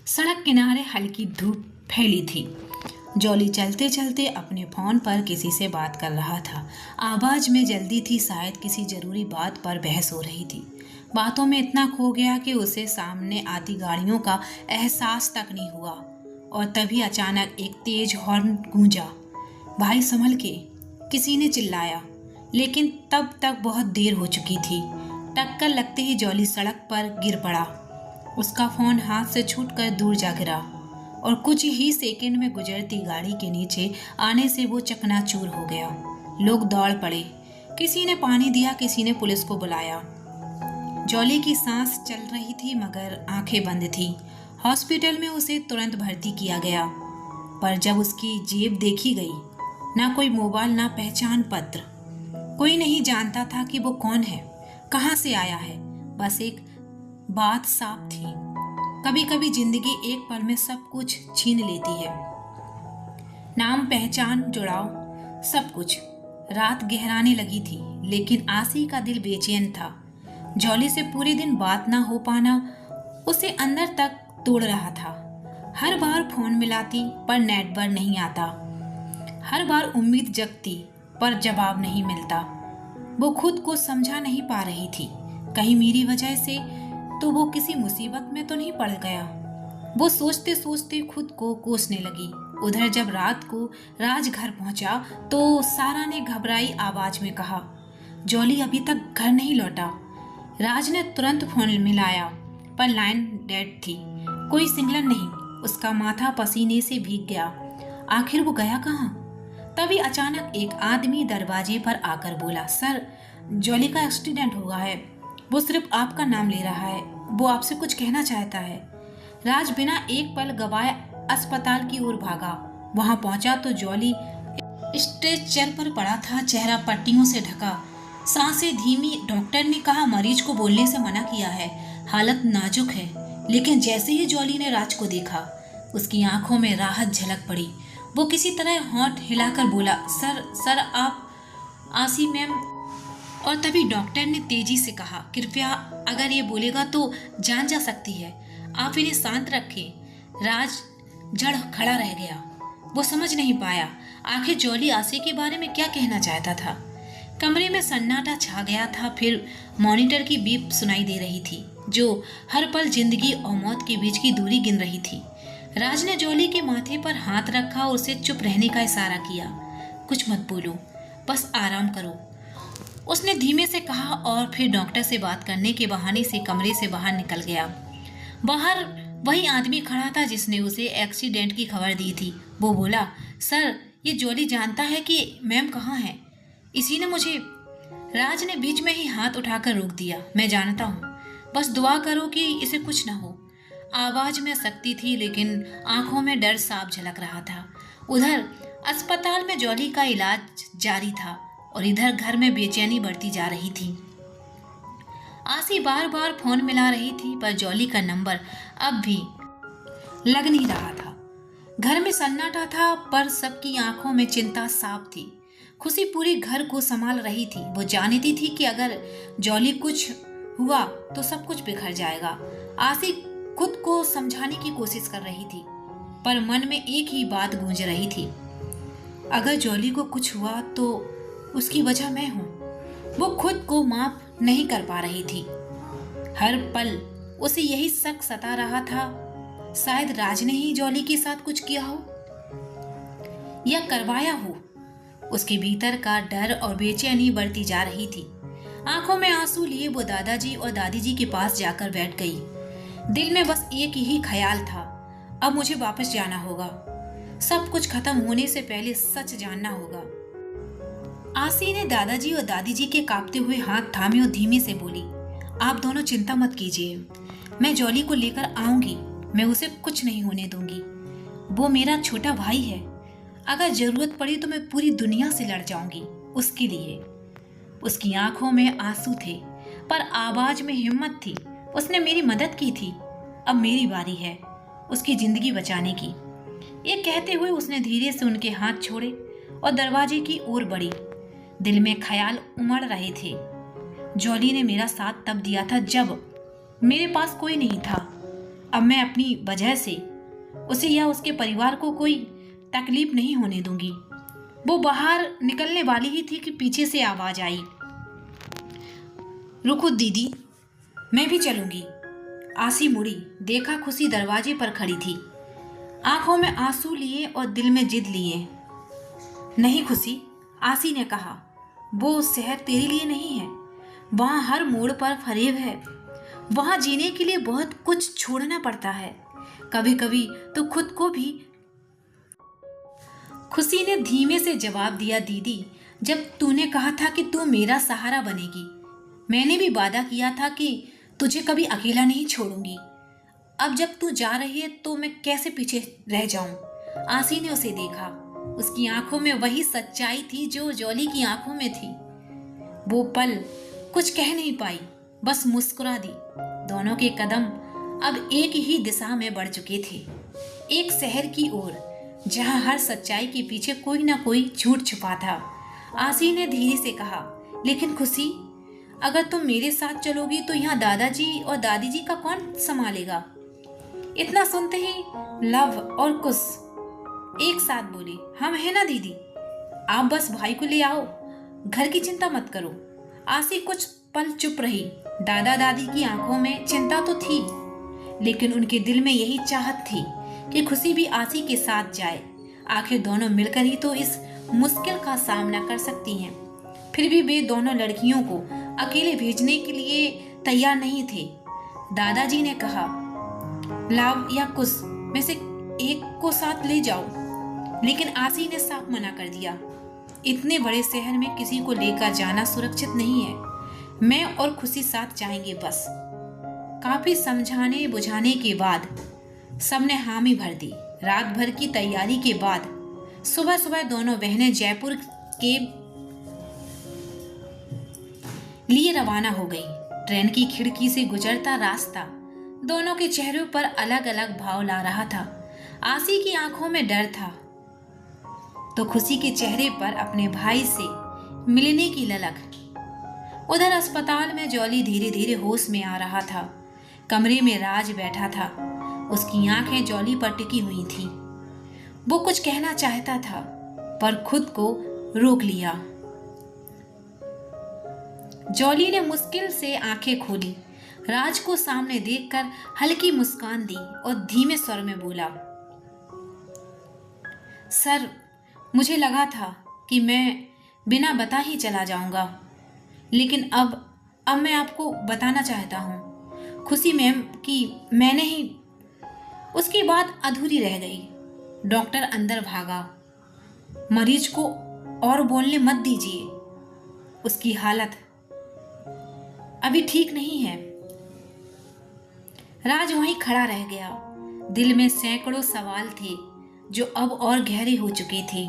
सड़क किनारे हल्की धूप फैली थी। जॉली चलते चलते अपने फोन पर किसी से बात कर रहा था। आवाज में जल्दी थी, शायद किसी जरूरी बात पर बहस हो रही थी। बातों में इतना खो गया कि उसे सामने आती गाड़ियों का एहसास तक नहीं हुआ। और तभी अचानक एक तेज हॉर्न गूंजा। भाई संभल के, किसी ने चिल्लाया। लेकिन तब तक बहुत देर हो चुकी थी। टक्कर लगते ही जॉली सड़क पर गिर पड़ा। उसका फोन हाथ से छूटकर दूर जा गिरा और कुछ ही सेकंड में गुजरती गाड़ी के नीचे आने से वो चकनाचूर हो गया। लोग दौड़ पड़े। किसी ने पानी दिया, किसी ने पुलिस को बुलाया। जॉली की सांस चल रही थी मगर आंखें बंद थी। हॉस्पिटल में उसे तुरंत भर्ती किया गया। पर जब उसकी जेब देखी गई, ना कोई मोबाइल, ना पहचान पत्र। कोई नहीं जानता था कि वो कौन है, कहाँ से आया है। बस एक बात साफ थी, कभी कभी जिंदगी एक पल में सब कुछ छीन लेती है। नाम, पहचान, जुड़ाव, सब कुछ। रात गहराने लगी थी लेकिन आसी का दिल बेचैन था। जॉली से पूरे दिन बात ना हो पाना उसे अंदर तक तोड़ रहा था। हर बार फोन मिलाती पर नेटवर्क नहीं आता। हर बार उम्मीद जगती पर जवाब नहीं मिलता। वो खुद को समझा नहीं पा रही थी। कहीं मेरी वजह से तो वो किसी मुसीबत में तो नहीं पड़ गया। वो सोचते सोचते खुद को कोसने लगी। उधर जब रात को राज घर पहुंचा तो सारा ने घबराई आवाज में कहा, जॉली अभी तक घर नहीं लौटा। राज ने तुरंत फोन मिलाया पर लाइन डेड थी। कोई सिग्नल नहीं। उसका माथा पसीने से भीग गया। आखिर वो गया कहाँ? तभी अचानक एक आदमी दरवाजे पर आकर बोला, सर, जॉली का एक्सीडेंट हुआ है। वो सिर्फ आपका नाम ले रहा है। वो आपसे कुछ कहना चाहता है। राज बिना एक पल गवाए अस्पताल की ओर भागा। वहां पहुंचा तो जॉली स्ट्रेचर पर पड़ा था, चेहरा पट्टियों से ढका, सांसें धीमी। डॉक्टर ने कहा मरीज को बोलने से मना किया है, हालत नाजुक है। लेकिन जैसे ही जॉली ने राज को देखा, उसकी आंखों में राहत झलक पड़ी। वो किसी तरह होंठ हिलाकर बोला, सर आप आसी मैम। और तभी डॉक्टर ने तेजी से कहा, कृपया अगर ये बोलेगा तो जान जा सकती है, आप इन्हें शांत रखें। राज जड़ खड़ा रह गया। वो समझ नहीं पाया आखिर जॉली आसी के बारे में क्या कहना चाहता था। कमरे में सन्नाटा छा गया था। फिर मॉनिटर की बीप सुनाई दे रही थी जो हर पल जिंदगी और मौत के बीच की दूरी गिन रही थी। राज ने जॉली के माथे पर हाथ रखा और उसे चुप रहने का इशारा किया। कुछ मत बोलो, बस आराम करो, उसने धीमे से कहा और फिर डॉक्टर से बात करने के बहाने से कमरे से बाहर निकल गया। बाहर वही आदमी खड़ा था जिसने उसे एक्सीडेंट की खबर दी थी। वो बोला, सर, ये जॉली जानता है कि मैम कहाँ है। इसी ने मुझे। राज ने बीच में ही हाथ उठाकर रोक दिया। मैं जानता हूँ, बस दुआ करो कि इसे कुछ ना हो। आवाज में सख्ती थी लेकिन आंखों में डर साफ झलक रहा था। उधर अस्पताल में जॉली का इलाज जारी था और इधर घर में बेचैनी बढ़ती जा रही थी। आसी बार बार फोन मिला रही थी पर जॉली का नंबर अब भी लग नहीं रहा था। घर में सन्नाटा था पर सबकी आंखों में चिंता साफ थी। खुशी पूरी घर को संभाल रही थी। वो जानती थी कि अगर जॉली कुछ हुआ तो सब कुछ बिखर जाएगा। आसी खुद को समझाने की कोशिश कर रही थी पर मन में एक ही बात गूंज रही थी, अगर जॉली को कुछ हुआ तो उसकी वजह मैं हूं। वो खुद को माफ नहीं कर पा रही थी। हर पल उसे यही शक सता रहा था, शायद राज ने ही जॉली के साथ कुछ किया हो या करवाया हो। उसके भीतर का डर और बेचैनी बढ़ती जा रही थी। आंखों में आंसू लिए वो दादाजी और दादी जी के पास जाकर बैठ गई। दिल में बस एक ही ख्याल था, अब मुझे वापस जाना होगा। सब कुछ खत्म होने से पहले सच जानना होगा। आसी ने दादाजी और दादी जी के कांपते हुए हाथ थामे और धीमे से बोली, आप दोनों चिंता मत कीजिए, मैं जॉली को लेकर आऊंगी। मैं उसे कुछ नहीं होने दूंगी। वो मेरा छोटा भाई है। अगर जरूरत पड़ी तो मैं पूरी दुनिया से लड़ जाऊंगी उसके लिए। उसकी आंखों में आंसू थे पर आवाज में हिम्मत थी। उसने मेरी मदद की थी, अब मेरी बारी है उसकी जिंदगी बचाने की। ये कहते हुए उसने धीरे से उनके हाथ छोड़े और दरवाजे की ओर बढ़ी। दिल में ख्याल उमड़ रहे थे, जॉली ने मेरा साथ तब दिया था जब मेरे पास कोई नहीं था। अब मैं अपनी वजह से उसे या उसके परिवार को कोई तकलीफ नहीं होने दूंगी। वो बाहर निकलने वाली ही थी कि पीछे से आवाज आई, रुको दीदी, मैं भी चलूंगी। आसी मुड़ी, देखा खुशी दरवाजे पर खड़ी थी, आंखों में आंसू लिए और दिल में जिद लिए। नहीं खुशी, आसी ने कहा, वो शहर तेरे लिए नहीं है। वहाँ हर मोड़ पर फरेब है। वहाँ जीने के लिए बहुत कुछ छोड़ना पड़ता है, कभी कभी तो खुद को भी। खुशी ने धीमे से जवाब दिया, दीदी, जब तूने कहा था कि तू मेरा सहारा बनेगी, मैंने भी वादा किया था कि तुझे कभी अकेला नहीं छोड़ूंगी। अब जब तू जा रही है तो मैं कैसे पीछे रह जाऊं? आसी ने उसे देखा। उसकी आंखों में वही सच्चाई थी जो जॉली की आंखों में थी। वो पल कुछ कह नहीं पाई, बस मुस्कुरा दी। दोनों के कदम अब एक ही दिशा में बढ़ चुके थे, एक शहर की ओर जहां हर सच्चाई के पीछे कोई ना कोई झूठ छुपा था। आसी ने धीरे से कहा, लेकिन खुशी, अगर तुम मेरे साथ चलोगी तो यहाँ दादाजी और दादी जी का कौन संभालेगा? इतना सुनते ही लव और कुश एक साथ बोली, हम है ना दीदी, आप बस भाई को ले आओ, घर की चिंता मत करो। आसी कुछ पल चुप रही। दादा दादी की आंखों में चिंता तो थी, लेकिन उनके दिल में यही चाहत थी कि खुशी भी आसी के साथ जाए। आखिर दोनों मिलकर ही तो इस मुश्किल का सामना कर सकती हैं। फिर भी वे दोनों लड़कियों को अकेले भेजने के लिए तैयार नहीं थे। दादाजी ने कहा, लाव या कुश में से एक को साथ ले जाओ, लेकिन आसी ने साफ मना कर दिया। इतने बड़े शहर में किसी को लेकर जाना सुरक्षित नहीं है। मैं और खुशी साथ जाएंगे बस। काफी समझाने बुझाने के बाद सबने हामी भर दी। रात भर की तैयारी के बाद सुबह सुबह दोनों बहनें जयपुर के लिए रवाना हो गई। ट्रेन की खिड़की से गुजरता रास्ता दोनों के चेहरों पर अलग अलग भाव ला रहा था। आसी की आंखों में डर था तो खुशी के चेहरे पर अपने भाई से मिलने की ललक। उधर अस्पताल में जॉली धीरे धीरे होश में आ रहा था। कमरे में राज बैठा था, उसकी आंखें जॉली पर टिकी हुई थी। वो कुछ कहना चाहता था पर खुद को रोक लिया। जॉली ने मुश्किल से आंखें खोली, राज को सामने देखकर हल्की मुस्कान दी और धीमे स्वर में बोला, सर, मुझे लगा था कि मैं बिना बता ही चला जाऊंगा, लेकिन अब मैं आपको बताना चाहता हूँ खुशी मैम कि मैंने ही। उसकी बात अधूरी रह गई। डॉक्टर अंदर भागा, मरीज को और बोलने मत दीजिए, उसकी हालत अभी ठीक नहीं है। राज वहीं खड़ा रह गया। दिल में सैकड़ों सवाल थे जो अब और गहरे हो चुके थे।